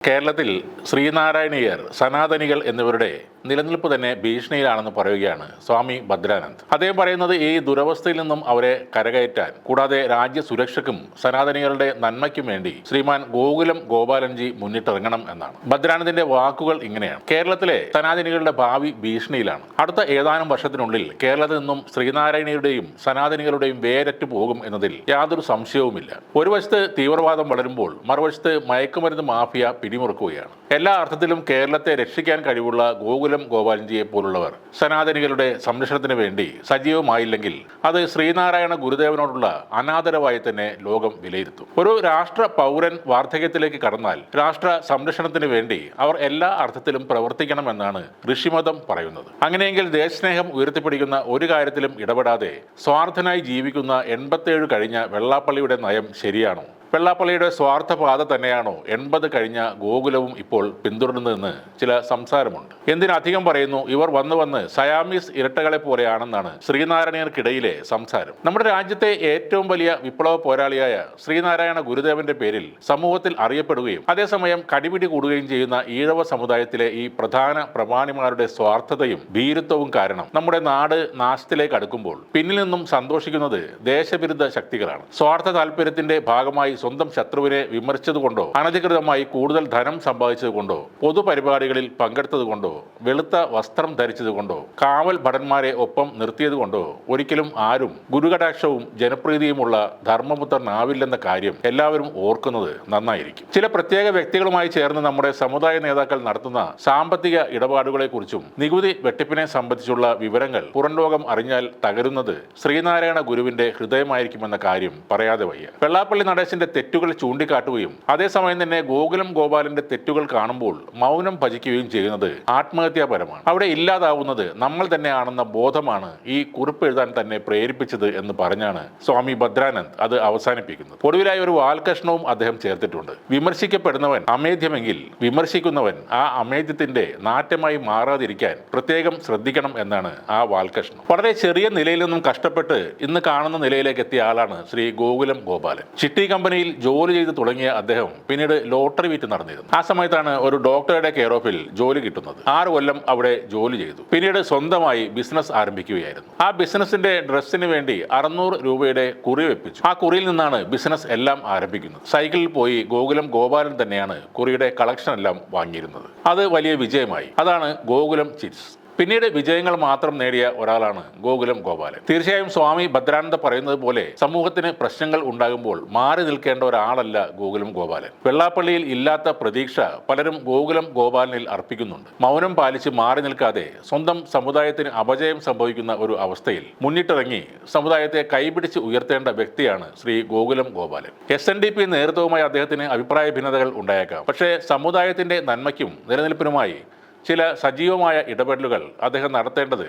കേരളത്തിൽ ശ്രീനാരായണീയർ, സനാതനികൾ എന്നിവരുടെ നിലനിൽപ്പ് തന്നെ ഭീഷണിയിലാണെന്ന് പറയുകയാണ് സ്വാമി ഭദ്രാനന്ദ്. അദ്ദേഹം പറയുന്നത് ഈ ദുരവസ്ഥയിൽ നിന്നും അവരെ കരകയറ്റാൻ, കൂടാതെ രാജ്യ സുരക്ഷയ്ക്കും സനാതനികളുടെ നന്മയ്ക്കും വേണ്ടി ശ്രീമാൻ ഗോകുലം ഗോപാലൻജി മുന്നിട്ടിറങ്ങണം എന്നാണ്. ഭദ്രാനന്ദിന്റെ വാക്കുകൾ ഇങ്ങനെയാണ്: കേരളത്തിലെ സനാതനികളുടെ ഭാവി ഭീഷണിയിലാണ്. അടുത്ത ഏതാനും വർഷത്തിനുള്ളിൽ കേരളത്തിൽ നിന്നും ശ്രീനാരായണീയരുടെയും സനാതനികളുടെയും വേരറ്റു പോകും എന്നതിൽ യാതൊരു സംശയവുമില്ല. ഒരു വശത്ത് തീവ്രവാദം വളരുമ്പോൾ മറുവശത്ത് മയക്കുമരുന്ന് മാഫിയ പിടിമുറുക്കുകയാണ്. എല്ലാ അർത്ഥത്തിലും കേരളത്തെ രക്ഷിക്കാൻ കഴിവുള്ള ഗോകുലം ഗോപാലൻജിയെ പോലുള്ളവർ സനാതനികളുടെ സംരക്ഷണത്തിന് വേണ്ടി സജീവമായില്ലെങ്കിൽ അത് ശ്രീനാരായണ ഗുരുദേവനോടുള്ള അനാദരവായി തന്നെ ലോകം വിലയിരുത്തും. ഒരു രാഷ്ട്ര പൗരൻ വാർദ്ധക്യത്തിലേക്ക് കടന്നാൽ രാഷ്ട്ര സംരക്ഷണത്തിന് വേണ്ടി അവർ എല്ലാ അർത്ഥത്തിലും പ്രവർത്തിക്കണമെന്നാണ് ഋഷിമതം പറയുന്നത്. അങ്ങനെയെങ്കിൽ ദേശസ്നേഹം ഉയർത്തിപ്പിടിക്കുന്ന ഒരു കാര്യത്തിലും ഇടപെടാതെ സ്വാർത്ഥനായി ജീവിക്കുന്ന 87 കഴിഞ്ഞ വെള്ളാപ്പള്ളിയുടെ നയം ശരിയാണോ? വെള്ളാപ്പള്ളിയുടെ സ്വാർത്ഥപാത തന്നെയാണോ 80 കഴിഞ്ഞ ഗോകുലവും ഇപ്പോൾ പിന്തുടരുന്നതെന്ന് ചില സംസാരമുണ്ട്. എന്തിനധികം പറയുന്നു, ഇവർ വന്ന് സയാമീസ് ഇരട്ടകളെ പോലെയാണെന്നാണ് ശ്രീനാരായണീയർക്കിടയിലെ സംസാരം. നമ്മുടെ രാജ്യത്തെ ഏറ്റവും വലിയ വിപ്ലവ പോരാളിയായ ശ്രീനാരായണ ഗുരുദേവന്റെ പേരിൽ സമൂഹത്തിൽ അറിയപ്പെടുകയും അതേസമയം കടിപിടി കൂടുകയും ചെയ്യുന്ന ഈഴവ സമുദായത്തിലെ ഈ പ്രധാന പ്രമാണിമാരുടെ സ്വാർത്ഥതയും ഭീരുത്വവും കാരണം നമ്മുടെ നാട് നാശത്തിലേക്ക് അടുക്കുമ്പോൾ പിന്നിൽ നിന്നും സന്തോഷിക്കുന്നത് ദേശവിരുദ്ധ ശക്തികളാണ്. സ്വാർത്ഥ താല്പര്യത്തിന്റെ ഭാഗമായി സ്വന്തം ശത്രുവിനെ വിമർശിച്ചതുകൊണ്ടോ അനധികൃതമായി കൂടുതൽ ധനം സമ്പാദിച്ചതുകൊണ്ടോ പൊതുപരിപാടികളിൽ പങ്കെടുത്തതുകൊണ്ടോ വെളുത്ത വസ്ത്രം ധരിച്ചതുകൊണ്ടോ കാവൽ ഭടന്മാരെ ഒപ്പം നിർത്തിയതുകൊണ്ടോ ഒരിക്കലും ആരും ഗുരുകടാക്ഷവും ജനപ്രീതിയുമുള്ള ധർമ്മപുത്രനാവില്ലെന്ന കാര്യം എല്ലാവരും ഓർക്കുന്നത് നന്നായിരിക്കും. ചില പ്രത്യേക വ്യക്തികളുമായി ചേർന്ന് നമ്മുടെ സമുദായ നേതാക്കൾ നടത്തുന്ന സാമ്പത്തിക ഇടപാടുകളെക്കുറിച്ചും നികുതി വെട്ടിപ്പിനെ സംബന്ധിച്ചുള്ള വിവരങ്ങൾ പുറംലോകം അറിഞ്ഞാൽ തകരുന്നത് ശ്രീനാരായണ ഗുരുവിന്റെ ഹൃദയമായിരിക്കുമെന്ന കാര്യം പറയാതെ വയ്യ. വെള്ളാപ്പള്ളി നടേശന്റെ തെറ്റുകൾ ചൂണ്ടിക്കാട്ടുകയും അതേസമയം തന്നെ ഗോകുലം ഗോപാലന്റെ തെറ്റുകൾ കാണുമ്പോൾ മൗനം ഭജിക്കുകയും ചെയ്യുന്നത് ആത്മഹത്യാപരമാണ്. അവിടെ ഇല്ലാതാവുന്നത് നമ്മൾ തന്നെയാണെന്ന ബോധമാണ് ഈ കുറിപ്പ് എഴുതാൻ തന്നെ പ്രേരിപ്പിച്ചത് എന്ന് പറഞ്ഞാണ് സ്വാമി ഭദ്രാനന്ദ് അത് അവസാനിപ്പിക്കുന്നത്. ഒടുവിലായി ഒരു വാൽകഷ്ണവും അദ്ദേഹം ചേർത്തിട്ടുണ്ട്: വിമർശിക്കപ്പെടുന്നവൻ അമേധ്യമെങ്കിൽ വിമർശിക്കുന്നവൻ ആ അമേധ്യത്തിന്റെ നാട്യമായി മാറാതിരിക്കാൻ പ്രത്യേകം ശ്രദ്ധിക്കണം എന്നാണ് ആ വാൽകഷ്ണം. വളരെ ചെറിയ നിലയിൽ നിന്നും കഷ്ടപ്പെട്ട് ഇന്ന് കാണുന്ന നിലയിലേക്ക് എത്തിയ ആളാണ് ശ്രീ ഗോകുലം ഗോപാലൻ. ചിട്ടി കമ്പനിയിൽ ജോലി ചെയ്ത് തുടങ്ങിയ അദ്ദേഹം പിന്നീട് ലോട്ടറി വിറ്റ് നടന്നിരുന്നു. ആ സമയത്താണ് ഒരു ഡോക്ടറുടെ കെയർ ഓഫിൽ ജോലി കിട്ടുന്നത്. 6 കൊല്ലം അവിടെ ജോലി ചെയ്തു. പിന്നീട് സ്വന്തമായി ബിസിനസ് ആരംഭിക്കുകയായിരുന്നു. ആ ബിസിനസിന്റെ ഡ്രസ്സിന് വേണ്ടി 600 രൂപയുടെ കുറി വെപ്പിച്ചു. ആ കുറിയിൽ നിന്നാണ് ബിസിനസ് എല്ലാം ആരംഭിക്കുന്നത്. സൈക്കിളിൽ പോയി ഗോകുലം ഗോപാലൻ തന്നെയാണ് കുറിയുടെ കളക്ഷൻ എല്ലാം വാങ്ങിയിരുന്നത്. അത് വലിയ വിജയമായി. അതാണ് ഗോകുലം ചിറ്റ്സ്. പിന്നീട് വിജയങ്ങൾ മാത്രം നേടിയ ഒരാളാണ് ഗോകുലം ഗോപാലൻ. തീർച്ചയായും സ്വാമി ഭദ്രാനന്ദ പറയുന്നത് പോലെ സമൂഹത്തിന് പ്രശ്നങ്ങൾ ഉണ്ടാകുമ്പോൾ മാറി നിൽക്കേണ്ട ഒരാളല്ല ഗോകുലം ഗോപാലൻ. വെള്ളാപ്പള്ളിയിൽ ഇല്ലാത്ത പ്രതീക്ഷ പലരും ഗോകുലം ഗോപാലനിൽ അർപ്പിക്കുന്നുണ്ട്. മൗനം പാലിച്ച് മാറി നിൽക്കാതെ സ്വന്തം സമുദായത്തിന് അപജയം സംഭവിക്കുന്ന ഒരു അവസ്ഥയിൽ മുന്നിട്ടിറങ്ങി സമുദായത്തെ കൈപിടിച്ച് ഉയർത്തേണ്ട വ്യക്തിയാണ് ശ്രീ ഗോകുലം ഗോപാലൻ. SNDP നേതൃത്വവുമായി അദ്ദേഹത്തിന് അഭിപ്രായ ഭിന്നതകൾ ഉണ്ടായേക്കാം. പക്ഷേ സമുദായത്തിന്റെ നന്മയ്ക്കും നിലനിൽപ്പിനുമായി ചില സജീവമായ ഇടപെടലുകൾ അദ്ദേഹം നടത്തേണ്ടത്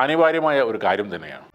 അനിവാര്യമായ ഒരു കാര്യം തന്നെയാണ്.